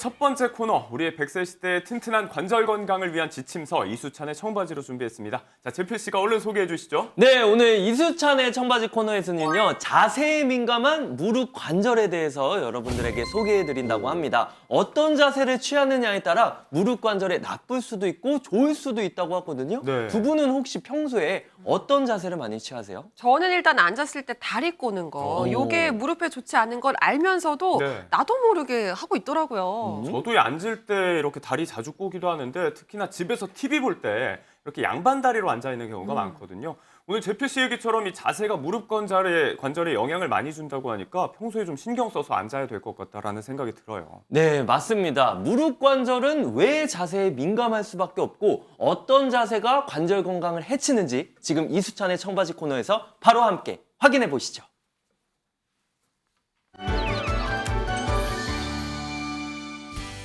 첫 번째 코너, 우리의 100세 시대의 튼튼한 관절 건강을 위한 지침서 이수찬의 청바지로 준비했습니다. 자, 재필 씨가 얼른 소개해 주시죠. 네, 오늘 이수찬의 청바지 코너에서는요, 자세에 민감한 무릎 관절에 대해서 여러분들에게 소개해 드린다고 합니다. 어떤 자세를 취하느냐에 따라 무릎 관절에 나쁠 수도 있고 좋을 수도 있다고 하거든요. 네. 두 분은 혹시 평소에 어떤 자세를 많이 취하세요? 저는 일단 앉았을 때 다리 꼬는 거, 오. 요게 무릎에 좋지 않은 걸 알면서도 네. 나도 모르게 하고 있더라고요. 저도 앉을 때 이렇게 다리 자주 꼬기도 하는데 특히나 집에서 TV 볼 때 이렇게 양반 다리로 앉아 있는 경우가 많거든요. 오늘 재필 씨 얘기처럼 이 자세가 무릎 관절에 영향을 많이 준다고 하니까 평소에 좀 신경 써서 앉아야 될 것 같다라는 생각이 들어요. 네, 맞습니다. 무릎 관절은 왜 자세에 민감할 수밖에 없고 어떤 자세가 관절 건강을 해치는지 지금 이수찬의 청바지 코너에서 바로 함께 확인해 보시죠.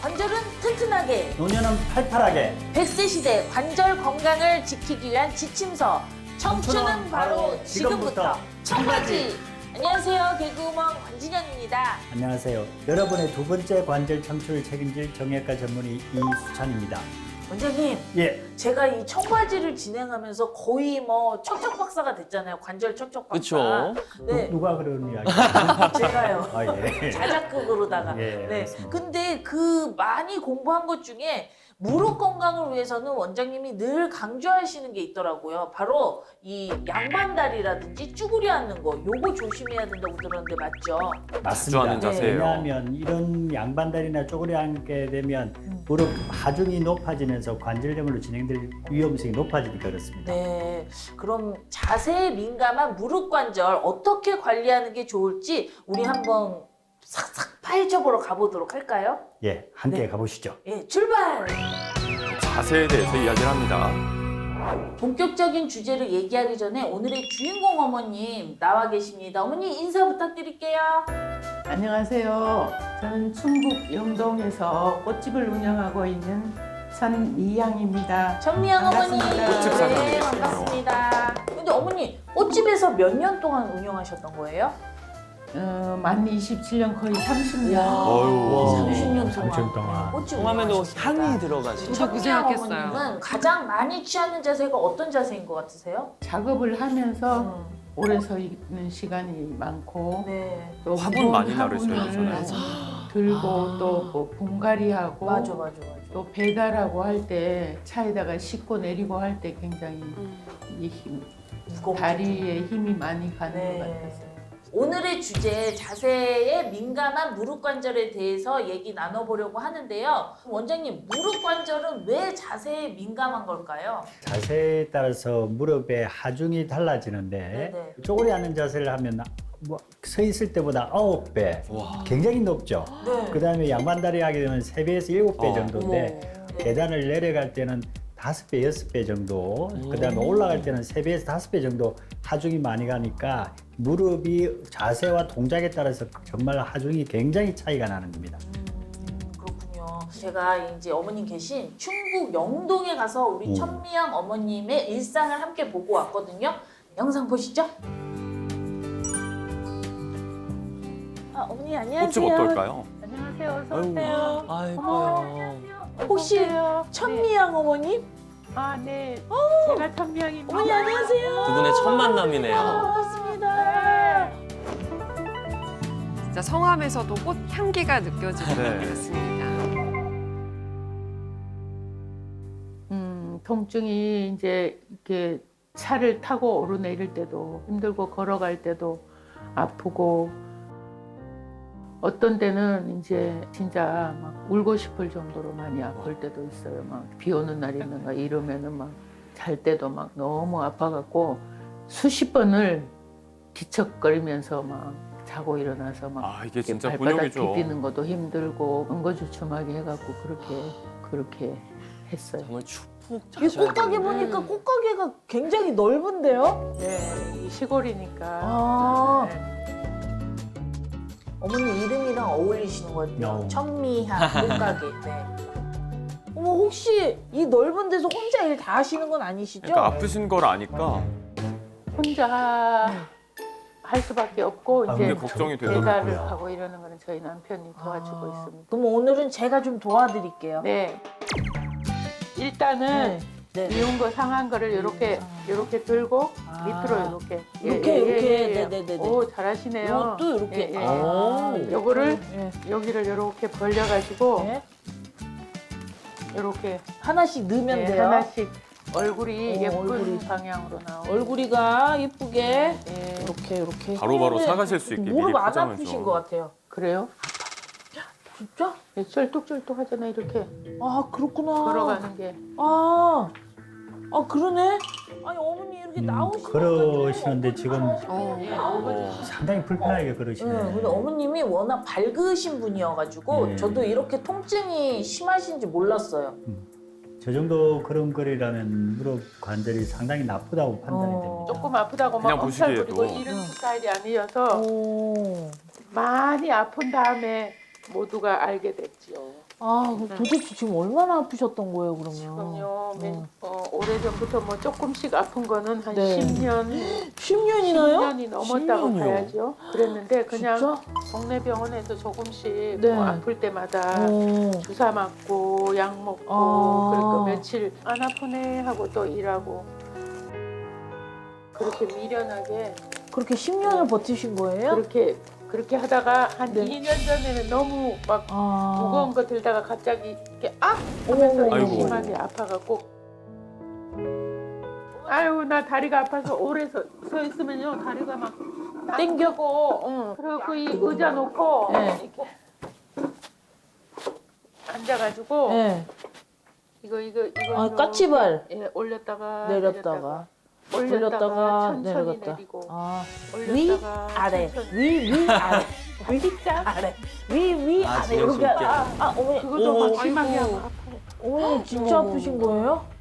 관절은 튼튼하게, 노년은 팔팔하게. 100세 시대 관절 건강을 지키기 위한 지침서. 청춘은 바로 지금부터. 청바지. 안녕하세요. 개그우먼 권진영입니다. 안녕하세요. 여러분의 두 번째 관절 청춘을 책임질 정형외과 전문의 이수찬입니다. 원장님, 예, 제가 이 청바지를 진행하면서 거의 뭐 척척 박사가 됐잖아요. 관절 척척 박사. 그렇죠. 네, 누가 그런 이야기? 제가요. 아 예. 자작극으로다가. 예, 네. 알겠습니다. 근데 그 많이 공부한 것 중에 무릎 건강을 위해서는 원장님이 늘 강조하시는 게 있더라고요. 바로 이 양반다리라든지 쭈그리 앉는 거, 요거 조심해야 된다고 들었는데 맞죠? 자주 하는 맞습니다. 자세예요. 왜냐하면 이런 양반다리나 쪼그려 앉게 되면 무릎 하중이 높아지면서 관절염으로 진행될 위험성이 높아지니까 그렇습니다. 네. 그럼 자세에 민감한 무릎 관절 어떻게 관리하는 게 좋을지 우리 한번 싹싹 파헤쳐보러 가보도록 할까요? 예, 함께 네. 가보시죠. 예, 출발! 자세에 대해서 이야기를 합니다. 본격적인 주제를 얘기하기 전에 오늘의 주인공 어머님 나와 계십니다. 어머니 인사 부탁드릴게요. 안녕하세요. 저는 충북 영동에서 꽃집을 운영하고 있는 선미향입니다. 전미영 어머니. 반갑습니다. 꽃집 네, 사장님이시군요. 반갑습니다. 근데 어머니 꽃집에서 몇 년 동안 운영하셨던 거예요? 만 27년 거의 30년. 어휴. 30년 동안. 30년 동안. 꽃집 성함에도 운영하셨습니다. 향이 들어가시죠. 저도 전미영 고생하겠어요. 어머님은 가장 많이 취하는 자세가 어떤 자세인 것 같으세요? 작업을 하면서 음, 오래 서 있는 시간이 많고 네. 또 화분 무거운 많이 나르셔야 화분을 되잖아요. 들고 또 뭐 분갈이하고 맞아. 또 배달하고 할 때 차에다가 싣고 내리고 할 때 굉장히 이 힘, 무겁죠. 다리에 힘이 많이 가는 네. 것 같았어요. 오늘의 주제 자세에 민감한 무릎 관절에 대해서 얘기 나눠보려고 하는데요. 원장님, 무릎 관절은 왜 자세에 민감한 걸까요? 자세에 따라서 무릎의 하중이 달라지는데 네네. 쪼그려 앉는 자세를 하면 뭐 서 있을 때보다 9배 와. 굉장히 높죠. 네. 그다음에 양반다리 하게 되면 3배에서 7배 정도인데 네. 계단을 내려갈 때는 5배, 6배 정도, 그다음에 올라갈 때는 3배에서 5배 정도 하중이 많이 가니까 무릎이 자세와 동작에 따라서 정말 하중이 굉장히 차이가 나는 겁니다. 그렇군요. 제가 이제 어머님 계신 충북 영동에 가서 우리 천미영 어머님의 일상을 함께 보고 왔거든요. 영상 보시죠. 아, 어머니 안녕하세요. 꽃집 어떨까요? 안녕하세요. 어서 아유. 오세요. 아, 예뻐요. 혹시 어서 오세요. 천미영 어머님? 아, 네. 제가 천명입니다. 어머니 안녕하세요. 두 분의 첫 만남이네요. 반갑습니다. 진짜 성함에서도 꽃 향기가 느껴지는 네. 것 같습니다. 통증이 이제 이렇게 차를 타고 오르내릴 때도 힘들고 걸어갈 때도 아프고 어떤 때는 이제 진짜 막 울고 싶을 정도로 많이 아플 때도 있어요. 막 비 오는 날이든가 이러면은 막 잘 때도 막 너무 아파갖고 수십 번을 뒤척거리면서 막 자고 일어나서 막 아, 이게 진짜 발바닥 곤욕이죠. 디디는 것도 힘들고 응거주춤하게 해갖고 그렇게 했어요. 정말 축복 이 자셔야 꽃가게 되는데. 보니까 꽃가게가 굉장히 넓은데요? 네, 이 시골이니까. 아. 네. 어머니 이름이랑 어울리시는 것 같아요. No. 천미향 꽃가게. 네. 어머 혹시 이 넓은 데서 혼자 일 다 하시는 건 아니시죠? 그러니까 아프신 걸 아니까 혼자 할 수밖에 없고 아, 이제 근데 걱정이 배달을 되더라고요. 하고 이러는 거는 저희 남편이 도와주고 있습니다. 그럼 오늘은 제가 좀 도와드릴게요. 네. 일단은 네. 미운 거 상한 거를 이렇게 들고 아. 밑으로 이렇게, 이렇게. 네네네네. 오 잘하시네요. 이것도 이렇게. 예, 예. 아, 요거를 예. 여기를 이렇게 벌려가지고 네. 이렇게 하나씩 넣으면 예, 돼요. 하나씩 얼굴이 오, 예쁜 얼굴이. 방향으로 나오고. 얼굴이가 예쁘게 예. 이렇게 바로바로 했는데 사가실 수 있게 무릎 미리 안 포장을 아프신 좀. 것 같아요. 그래요? 진짜? 예, 쩔뚝쩔뚝 하잖아 이렇게 아 그렇구나. 걸어가는 게. 아 그러네. 아니 어머니 이렇게 나오시면 그러시는데 지금 어. 상당히 불편하게 그러시네. 근데 어머님이 워낙 밝으신 분이어가지고 네. 저도 이렇게 통증이 심하신지 몰랐어요. 저 정도 그런 거리라면 무릎 관절이 상당히 나쁘다고 판단이 됩니다. 조금 아프다고 막 그냥 엄살 보시기에도. 부리고 이런 스타일이 아니어서 오. 많이 아픈 다음에 모두가 알게 됐지요. 그럼 도대체 지금 얼마나 아프셨던 거예요 그러면? 지금요, 오래전부터 뭐 조금씩 아픈 거는 한 네. 10년, 10년이나요? 10년이 넘었다고 10년이요? 봐야죠. 그랬는데 그냥 진짜? 동네 병원에서 조금씩 네. 뭐 아플 때마다 주사 맞고 약 먹고 그러니까 며칠 안 아프네 하고 또 일하고 그렇게 미련하게 그렇게 10년을 버티신 거예요? 그렇게 하다가 한 네. 2년 전에는 너무 막 아. 무거운 거 들다가 갑자기 이렇게 하면서 오. 아이고. 심하게 아파갖고 아유 나 다리가 아파서 오래 서 있으면요 다리가 막 땡겨고 그래갖고 이 의자 놓고 네. 이렇게 앉아가지고 네. 이거 까치발 예 올렸다가 내렸다가 올렸다가 천천히 내려갔다. 내리고 위 올렸다가 아래 천천히. 위 아래 진짜 아래 위 아, 아래 진영 씨 이렇게 어깨. 어머니 그것도 막 심하게 아이고. 아파. 어머니 진짜 아프신 거예요?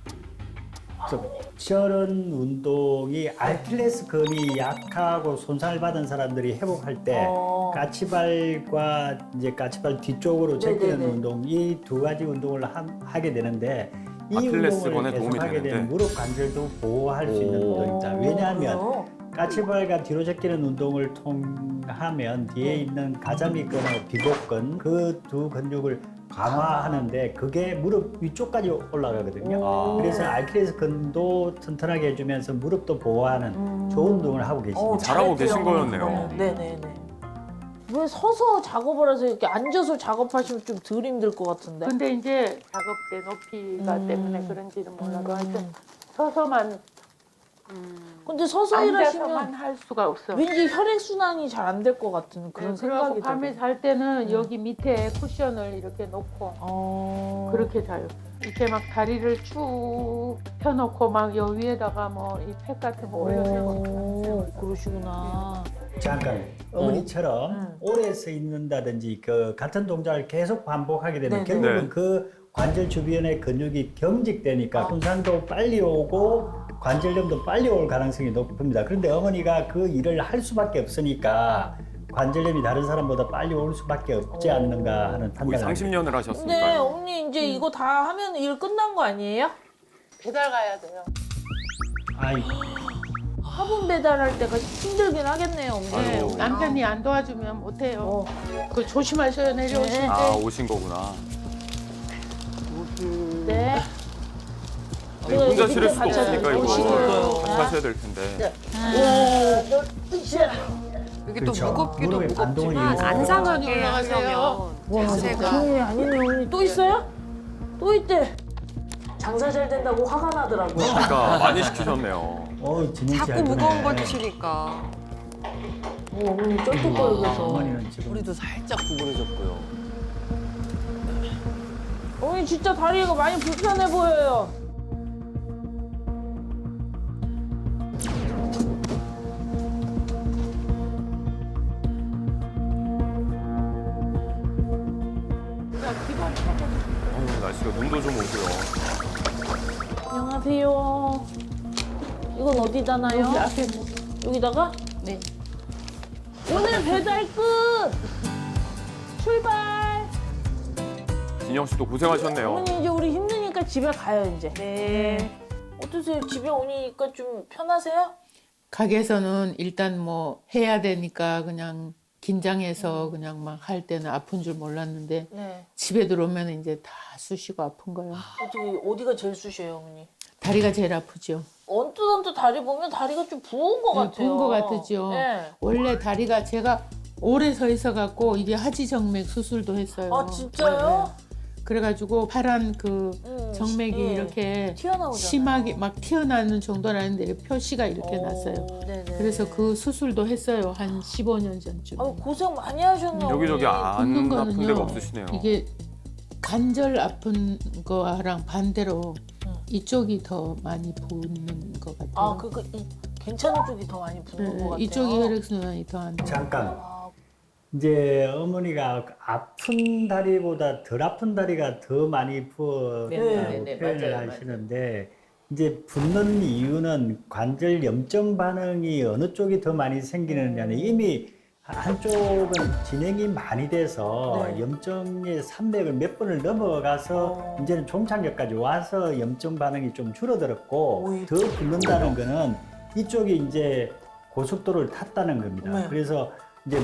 저런 운동이 아킬레스건이 약하고 손상을 받은 사람들이 회복할 때 까치발과 이제 까치발 뒤쪽으로 제끼는 네네네. 운동 이 두 가지 운동을 하게 되는데 이 아킬레스건에 운동을 도움이 계속하게 되면 되는데. 무릎 관절도 보호할 수 있는 오. 운동입니다. 왜냐하면 까치발과 뒤로 제끼는 운동을 통하면 뒤에 있는 가자미근하고 비복근 그 두 근육을 강화하는데 그게 무릎 위쪽까지 올라가거든요. 아. 그래서 아킬레스건도 튼튼하게 해주면서 무릎도 보호하는 좋은 운동을 하고 계십니다. 잘하고 계신 잘했대요, 거였네요. 어머니. 네네네. 왜 서서 작업을 해서 이렇게 앉아서 작업하시면 좀 덜 힘들 것 같은데? 근데 이제 작업대 높이가 때문에 그런지는 몰라도 하여튼 서서만 근데 서서 앉아서만 일하시면 할 수가 없어. 왠지 혈액 순환이 잘 안 될 것 같은 그런 그래갖고 생각이 밤에 들어요. 잘 때는 여기 밑에 쿠션을 이렇게 놓고 그렇게 자요. 이렇게 막 다리를 쭉 펴놓고 막 여 위에다가 뭐 이 팩 같은 거 올려놓고 그러시구나. 잠깐 어머니처럼 오래 서 있는다든지 그 같은 동작을 계속 반복하게 되면 네네. 결국은 네. 그 관절 주변의 근육이 경직되니까 손상도 빨리 오고 관절염도 빨리 올 가능성이 높습니다. 그런데 어머니가 그 일을 할 수밖에 없으니까 관절염이 다른 사람보다 빨리 올 수밖에 없지 않는가 하는 거의 판단을 합니다. 30년을 근데 하셨으니까요. 어머니 이제 이거 다 하면 일 끝난 거 아니에요? 배달 가야 돼요. 아이고. 화분 배달할 때가 힘들긴 하겠네요, 어머니. 아이고. 남편이 안 도와주면 못해요. 어. 그 조심하셔야 내려오실 네. 때. 아, 오신 거구나. 네. 네, 혼자 실을 수도 같이 없으니까 하죠. 이거 오시고요. 같이 하셔야 될 텐데. 이게 그렇죠. 또 무겁기도 무릎에 반동을 무겁지만 이용해서 안 상하게 올라가세요. 하려면 와, 자세가 그게 아니네, 어머니. 또 있어요? 또 있대. 장사 잘 된다고 화가 나더라고요. 그러니까 많이 시키셨네요. 진영 씨 자꾸 잘 무거운 보네. 걸 드시니까. 어머니 쩔뚝거리면서. 어머니는 지금 허리도 살짝 구부러졌고요. 어머니 진짜 다리가 많이 불편해 보여요. 날씨가 눈도 좀 오고요. 안녕하세요. 이건 어디다 놔요? 여기 앞에 여기다가? 네. 오늘 배달 끝! 출발! 진영 씨도 고생하셨네요. 어머니 이제 우리 힘드니까 집에 가요 이제. 네. 어떠세요? 집에 오니까 좀 편하세요? 가게에서는 일단 뭐 해야 되니까 그냥 긴장해서 그냥 막 할 때는 아픈 줄 몰랐는데 네. 집에 들어오면 이제 다 쑤시고 아픈 거예요. 어디가 제일 쑤셔요, 어머니? 다리가 제일 아프죠. 언뜻 다리 보면 다리가 좀 부은 것 네, 같아요. 부은 것 같으죠. 네. 원래 다리가 제가 오래 서 있어 갖고 이게 하지정맥 수술도 했어요. 아 진짜요? 네. 그래가지고 파란 그 정맥이 예. 이렇게 튀어나오잖아요. 심하게 막 튀어나오는 정도는 아닌데 표시가 이렇게 났어요. 네네. 그래서 그 수술도 했어요. 한 15년 전쯤. 아유, 고생 많이 하셨네요. 여기저기 어머니. 붓는 안 아픈 거는요. 데가 없으시네요. 이게 관절 아픈 거랑 반대로 이쪽이 더 많이 붓는 것 같아요. 아, 괜찮은 쪽이 더 많이 붓는 것 같아요. 이쪽이 혈액순환이 더 안 돼요. 잠깐. 아, 이제 어머니가 아픈 다리보다 덜 아픈 다리가 더 많이 부었다고 네, 표현을 맞아요, 하시는데 이제 붓는 이유는 관절 염증 반응이 어느 쪽이 더 많이 생기느냐는 이미 한쪽은 진행이 많이 돼서 네. 염증의 산맥을 몇 번을 넘어가서 이제는 종착역까지 와서 염증 반응이 좀 줄어들었고 오히려. 더 붓는다는 거는 이쪽이 이제 고속도로를 탔다는 겁니다. 네. 그래서 이제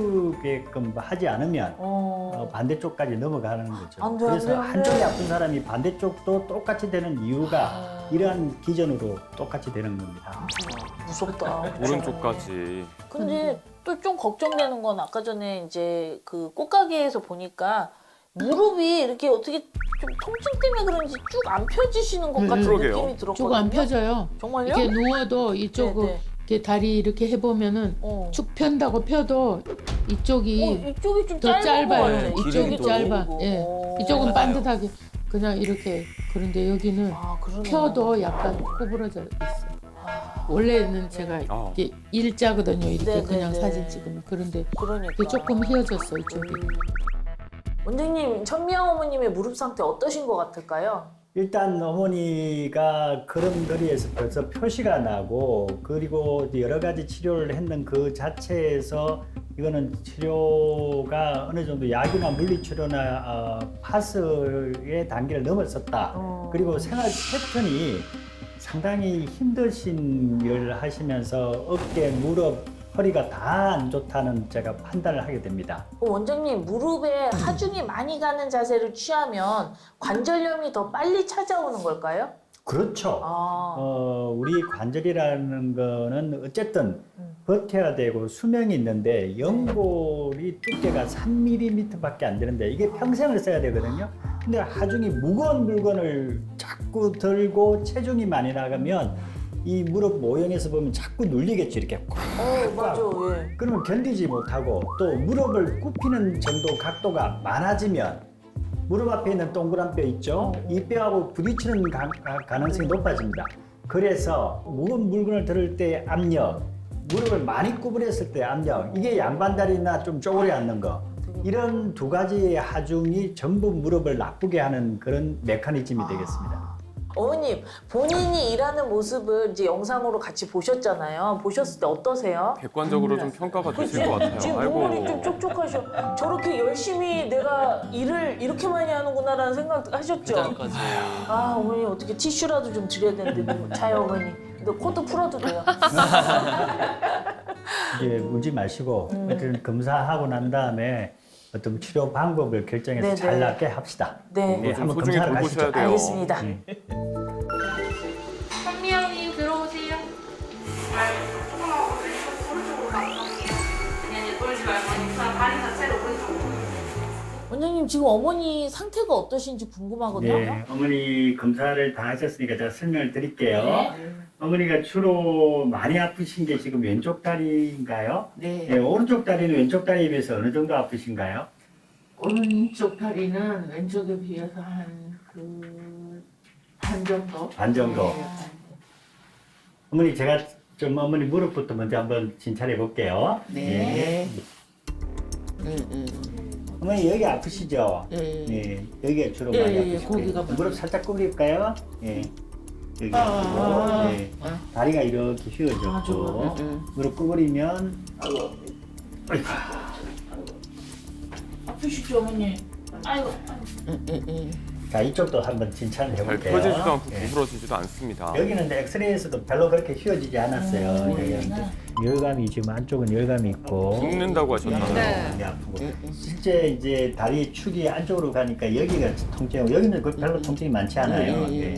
멈추게끔 하지 않으면 반대쪽까지 넘어가는 거죠. 안 돼, 그래서 안 돼, 안 한쪽이 돼. 아픈 사람이 반대쪽도 똑같이 되는 이유가 이러한 기전으로 똑같이 되는 겁니다. 무섭다. 오른쪽까지. 근데 또 좀 걱정되는 건 아까 전에 이제 그 꽃가게에서 보니까 무릎이 이렇게 어떻게 좀 통증 때문에 그런지 쭉 안 펴지시는 것 같은 그러게요. 느낌이 들었거든요. 쭉 안 펴져요. 정말요? 이게 누워도 이쪽은 네, 네. 이렇게 다리 이렇게 해보면은 쭉 편다고 펴도 이쪽이 이쪽이 좀 더 짧은 것 짧아요. 같아요. 이쪽이 길이도. 짧아. 예. 이쪽은 반듯하게 그냥 이렇게 그런데 여기는 아, 그러네요. 펴도 약간 구부러져 있어. 원래는 제가 아. 이게 일자거든요. 이렇게 네, 그냥 네, 사진 네. 찍으면 그런데 그러니까. 이게 조금 휘어졌어 이쪽이. 원장님, 천미양 어머님의 무릎 상태 어떠신 것 같을까요? 일단 어머니가 걸음걸이에서 벌써 표시가 나고 그리고 여러 가지 치료를 했는 그 자체에서 이거는 치료가 어느 정도 약이나 물리치료나 파스의 단계를 넘었었다. 그리고 생활 패턴이 상당히 힘드신 일을 하시면서 어깨, 무릎, 허리가 다 안 좋다는 제가 판단을 하게 됩니다. 원장님, 무릎에 하중이 많이 가는 자세를 취하면 관절염이 더 빨리 찾아오는 걸까요? 그렇죠. 아, 우리 관절이라는 거는 어쨌든 버텨야 되고 수명이 있는데 연골이 두께가 3mm밖에 안 되는데 이게 평생을 써야 되거든요. 근데 하중이 무거운 물건을 자꾸 들고 체중이 많이 나가면 이 무릎 모형에서 보면 자꾸 눌리겠죠. 이렇게 꽉. 맞아, 예. 그러면 견디지 못하고 또 무릎을 굽히는 정도 각도가 많아지면 무릎 앞에 있는 동그란 뼈 있죠? 이 뼈하고 부딪히는 가능성이 높아집니다. 그래서 무거운 물건을 들을 때 압력, 무릎을 많이 구부렸을 때 압력, 이게 양반다리나 좀 쪼그려 앉는 거, 이런 두 가지의 하중이 전부 무릎을 나쁘게 하는 그런 메커니즘이 되겠습니다. 어머님, 본인이 일하는 모습을 이제 영상으로 같이 보셨잖아요. 보셨을 때 어떠세요? 객관적으로 좀 평가가 되실 것 같아요. 지금 눈물이 좀 쪽쪽하셔. 저렇게 열심히 내가 일을 이렇게 많이 하는구나라는 생각 하셨죠? 그날까지. 아, 어머니 어떻게 티슈라도 좀 드려야 되는데 눈물 차요, 어머니. 너 코트 풀어도 돼요. 이제 울지 마시고 어쨌든 검사하고 난 다음에 어떤 치료 방법을 결정해서 네네. 잘 낫게 합시다. 네. 좀 한번 소중히 검사를 돌보셔야 가시죠. 돼요. 알겠습니다. 현미양님 들어오세요. 그냥 돌지 말고 다리 자체를 오른쪽으로. 원장님, 지금 어머니 상태가 어떠신지 궁금하거든요. 네, 어머니 검사를 다 하셨으니까 제가 설명을 드릴게요. 어머니가 주로 많이 아프신 게 지금 왼쪽 다리인가요? 네. 네, 오른쪽 다리는 왼쪽 다리에 비해서 어느 정도 아프신가요? 오른쪽 다리는 왼쪽에 비해서 반 정도. 반 정도. 네. 어머니 제가 좀 어머니 무릎부터 먼저 한번 진찰해 볼게요. 네. 어머니 여기 아프시죠? 네. 네, 여기가 주로 예, 많이 예, 아프실 거예요. 거기가 많이 무릎 살짝 구부릴까요? 예. 여기 아, 네. 다리가 이렇게 휘어졌고 무릎 구부리면 아이고. 아프시죠, 어머니? 아이고. 자, 이쪽도 한번 진찰을 잘 해볼게요. 펴지지도 않고 예. 구부러지지도 않습니다. 여기는 이제 엑스레이에서도 별로 그렇게 휘어지지 않았어요. 여기는 이제 열감이 지금 안쪽은 열감이 있고 붓는다고 하셨나요? 네. 여기 아프고 실제 이제 다리 축이 안쪽으로 가니까 여기가 통증이고 여기는 별로 통증이 많지 않아요. 예.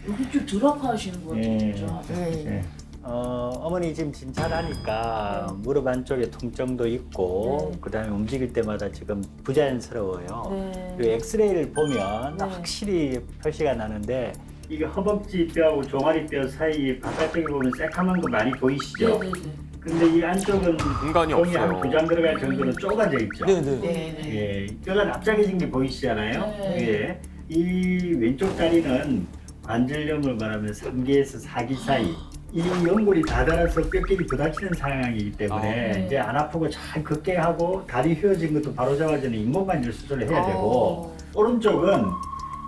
여기 좀 덜 아파하시는 것 같아요, 예. 진짜. 예. 어머니 지금 진찰하니까 무릎 안쪽에 통증도 있고 그다음에 움직일 때마다 지금 부자연스러워요. 네. 그리고 엑스레이를 보면 네. 확실히 표시가 나는데 이게 허벅지 뼈하고 종아리 뼈 사이 바깥쪽에 보면 새카만 거 많이 보이시죠? 네네네. 근데 이 안쪽은 공간이 공이 한 없어요. 2장 들어갈 정도로 좁아져 있죠? 네네. 네네. 예, 뼈가 납작해진 게 보이시잖아요? 네. 예. 이 왼쪽 다리는 관절염을 말하면 3기에서 4기 사이 이 연골이 다 닳아서 뼈끼리 부딪히는 상황이기 때문에 네. 이제 안 아프고 잘 걷게 하고 다리 휘어진 것도 바로 잡아주는 인공관절 수술을 해야 되고 오른쪽은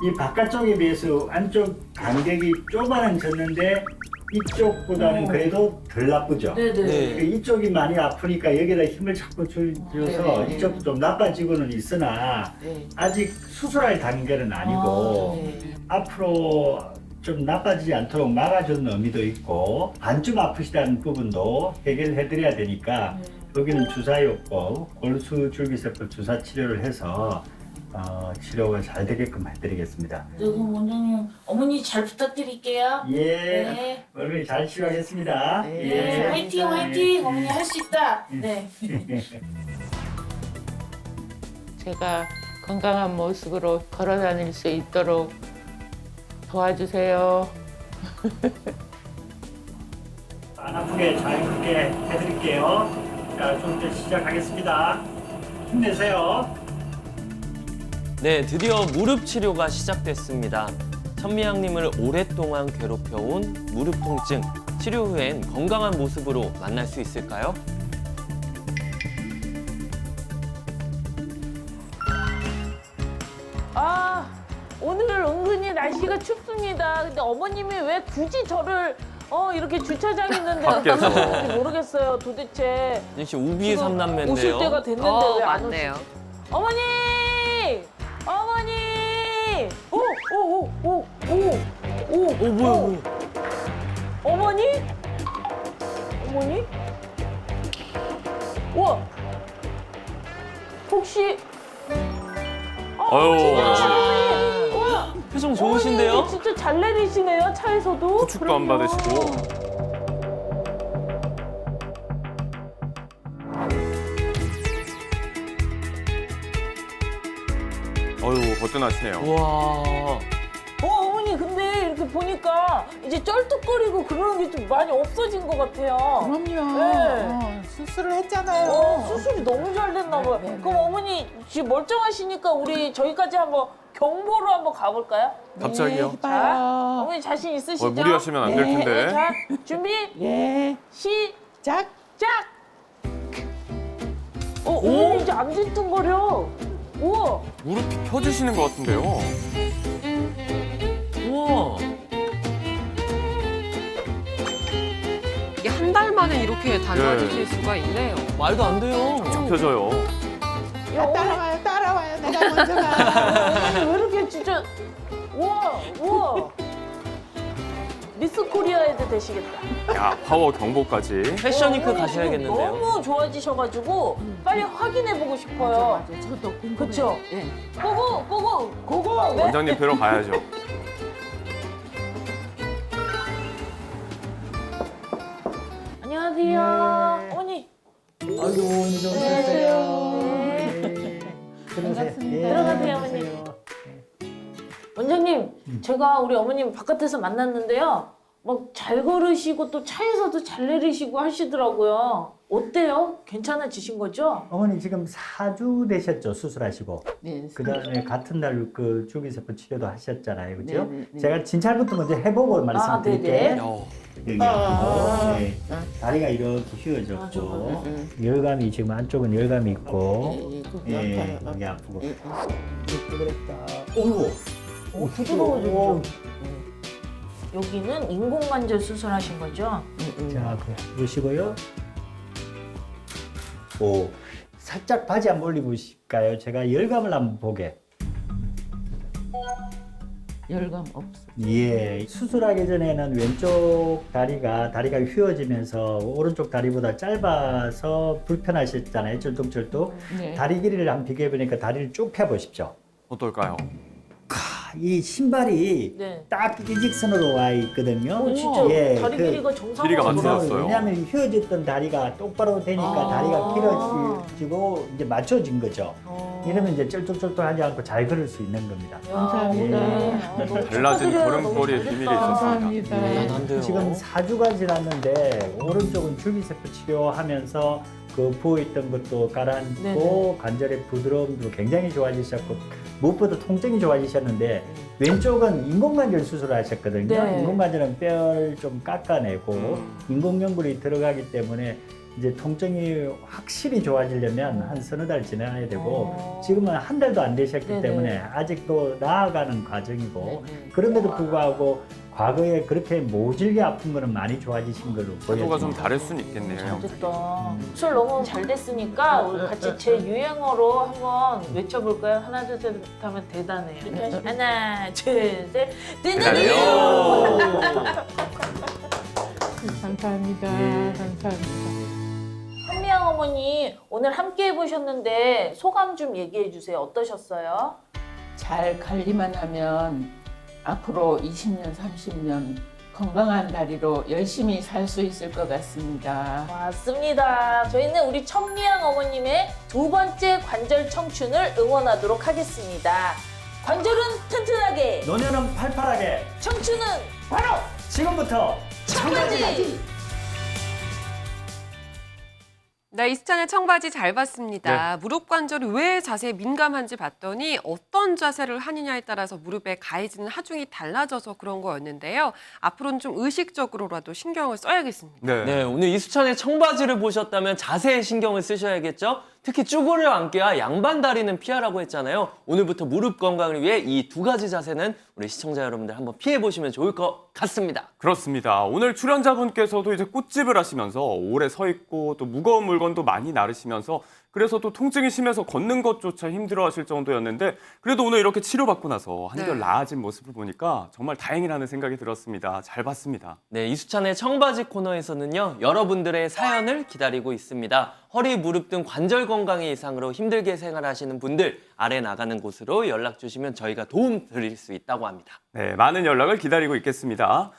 이 바깥쪽에 비해서 안쪽 간격이 좁아졌는데 이쪽보다는 그래도 덜 나쁘죠. 네네. 네. 이쪽이 많이 아프니까 여기다 힘을 자꾸 줘서 네. 이쪽도 좀 나빠지고는 있으나 네. 아직 수술할 단계는 아니고 네. 앞으로 좀 나빠지지 않도록 막아주는 의미도 있고 반쯤 아프시다는 부분도 해결해드려야 되니까 여기는 주사요법, 골수줄기세포 주사 치료를 해서 치료가 잘 되게끔 해드리겠습니다. 네, 그럼 원장님 어머니 잘 부탁드릴게요. 예, 네. 얼굴 잘 치료하겠습니다. 네. 예. 화이팅 화이팅 어머니 할 수 있다. 네. 제가 건강한 모습으로 걸어 다닐 수 있도록 도와주세요. 안 아프게 자유롭게 해드릴게요. 자, 좀 이제 시작하겠습니다. 힘내세요. 네, 드디어 무릎 치료가 시작됐습니다. 천미양님을 오랫동안 괴롭혀온 무릎 통증. 치료 후엔 건강한 모습으로 만날 수 있을까요? 아 오늘 은근히 날씨가 춥습니다. 근데 어머님이 왜 굳이 저를 이렇게 주차장 있는데 밖에서. 오셨는지 모르겠어요. 도대체 역시 우비 지금 삼남매인데요. 오실 때가 됐는데 왜 안 맞네요. 오시지? 어머니! 어머니! 오! 뭐야. 어머니? 어머니? 우와! 혹시 아유, 어머니! 우와! 표정 좋으신데요? 어머니 진짜 잘 내리시네요, 차에서도. 부축도 안 그럼요. 받으시고. 어유 버튼하시네요. 우와. 어머니 근데 이렇게 보니까 이제 쩔뚝거리고 그러는 게 좀 많이 없어진 것 같아요. 그럼요. 네. 수술을 했잖아요. 수술이 너무 잘 됐나 봐요. 그럼 어머니 지금 멀쩡하시니까 우리 저기까지 한번 경보로 한번 가볼까요? 갑자기요? 자, 해봐요. 어머니 자신 있으시죠? 무리하시면 안 될 네. 텐데. 자, 준비 예. 시작. 짝. 어머니 이제 안 징뚱거려. 우와. 무릎이 펴지시는 것 같은데요. 우와. 이게 한 달 만에 이렇게 달라지실 수가 있네요. 말도 안 돼요. 쭉 펴져요. 야, 어머니 따라와요. 내가 먼저 가. 왜 이렇게 진짜 우와. 미스 코리아에도 되시겠다. 야, 파워 경보까지. 패션위크 어머니 가셔야겠는데요. 지금 너무 좋아지셔가지고 빨리 확인해보고 싶어요. 맞아. 저도 궁금해요. 그쵸? 예. 고고. 네. 원장님 뵈러 가야죠. 안녕하세요. 어머니. 아이고, 오늘 좀 오셨어요. 네. 반갑습니다. 들어가세요, 어머니. 원장님, 제가 우리 어머님 바깥에서 만났는데요. 막 잘 걸으시고 또 차에서도 잘 내리시고 하시더라고요. 어때요? 괜찮아지신 거죠? 어머니 지금 4주 되셨죠? 수술하시고. 네. 그다음에 같은 날 그 줄기세포 치료도 하셨잖아요. 그죠? 네. 제가 진찰부터 먼저 해보고 말씀드릴게요. 네네. 여기 아프고 네. 다리가 이렇게 휘어졌고 열감이 지금 안쪽은 열감이 있고 예, 여기 아프고 그랬다. 오이고 부드러워졌죠? 여기는 인공관절 수술하신 거죠? 자, 보시고요. 오, 살짝 바지 한번 올리보실까요? 제가 열감을 한번 보게. 열감 없어. 예, 수술하기 전에는 왼쪽 다리가 휘어지면서 오른쪽 다리보다 짧아서 불편하셨잖아요. 쩔뚝쩔뚝. 네. 다리 길이를 한번 비교해 보니까 다리를 쭉 펴 보십시오. 어떨까요? 이 신발이 네. 딱 일직선으로 와 있거든요. 오, 진짜 예, 다리 그 길이가 길이가 정상으로 맞춰졌어요. 왜냐하면 휘어졌던 다리가 똑바로 되니까 다리가 길어지고 이제 맞춰진 거죠. 이러면 이제 쩔뚝쩔뚝하지 않고 잘 걸을 수 있는 겁니다. 감사합니다. 달라진 걸음걸이의 비밀이 있었습니다. 감사합니다. 대단한데요. 지금 4주가 지났는데 오른쪽은 줄기세포 치료하면서 그 부어있던 것도 가라앉고 네네. 관절의 부드러움도 굉장히 좋아지셨고 무엇보다 통증이 좋아지셨는데 왼쪽은 인공관절 수술을 하셨거든요. 네. 인공관절은 뼈를 좀 깎아내고 인공연골이 들어가기 때문에 이제 통증이 확실히 좋아지려면 한 서너 달 지나야 되고 지금은 한 달도 안 되셨기 네네. 때문에 아직도 나아가는 과정이고 네네. 그럼에도 불구하고 과거에 그렇게 모질게 아픈 거는 많이 좋아지신 걸로 태도가 좀 보여집니다. 다를 수는 있겠네요. 잘됐다. 수술 너무 잘 됐으니까 우리 같이 제 유행어로 한번 외쳐볼까요? 하나 둘 셋 하면 대단해요. 이렇게 하시면 하나 둘 셋 대단해요. 감사합니다. 예. 감사합니다. 한미양 어머니 오늘 함께 해보셨는데 소감 좀 얘기해 주세요. 어떠셨어요? 잘 관리만 하면 앞으로 20년, 30년 건강한 다리로 열심히 살 수 있을 것 같습니다. 맞습니다. 저희는 우리 천미양 어머님의 두 번째 관절 청춘을 응원하도록 하겠습니다. 관절은 튼튼하게, 노년은 팔팔하게 청춘은 바로 지금부터 청바지! 네, 이수찬의 청바지 잘 봤습니다. 무릎 관절이 왜 자세에 민감한지 봤더니 어떤 자세를 하느냐에 따라서 무릎에 가해지는 하중이 달라져서 그런 거였는데요. 앞으로는 좀 의식적으로라도 신경을 써야겠습니다. 네. 네, 오늘 이수찬의 청바지를 보셨다면 자세에 신경을 쓰셔야겠죠? 특히 쭈그려 앉기와 양반 다리는 피하라고 했잖아요. 오늘부터 무릎 건강을 위해 이 두 가지 자세는 우리 시청자 여러분들 한번 피해보시면 좋을 것 같습니다. 그렇습니다. 오늘 출연자분께서도 이제 꽃집을 하시면서 오래 서 있고 또 무거운 물건도 많이 나르시면서 그래서 또 통증이 심해서 걷는 것조차 힘들어하실 정도였는데 그래도 오늘 이렇게 치료받고 나서 한결 네. 나아진 모습을 보니까 정말 다행이라는 생각이 들었습니다. 잘 봤습니다. 네, 이수찬의 청바지 코너에서는요, 여러분들의 사연을 기다리고 있습니다. 허리, 무릎 등 관절 건강의 이상으로 힘들게 생활하시는 분들 아래 나가는 곳으로 연락 주시면 저희가 도움 드릴 수 있다고 합니다. 네, 많은 연락을 기다리고 있겠습니다.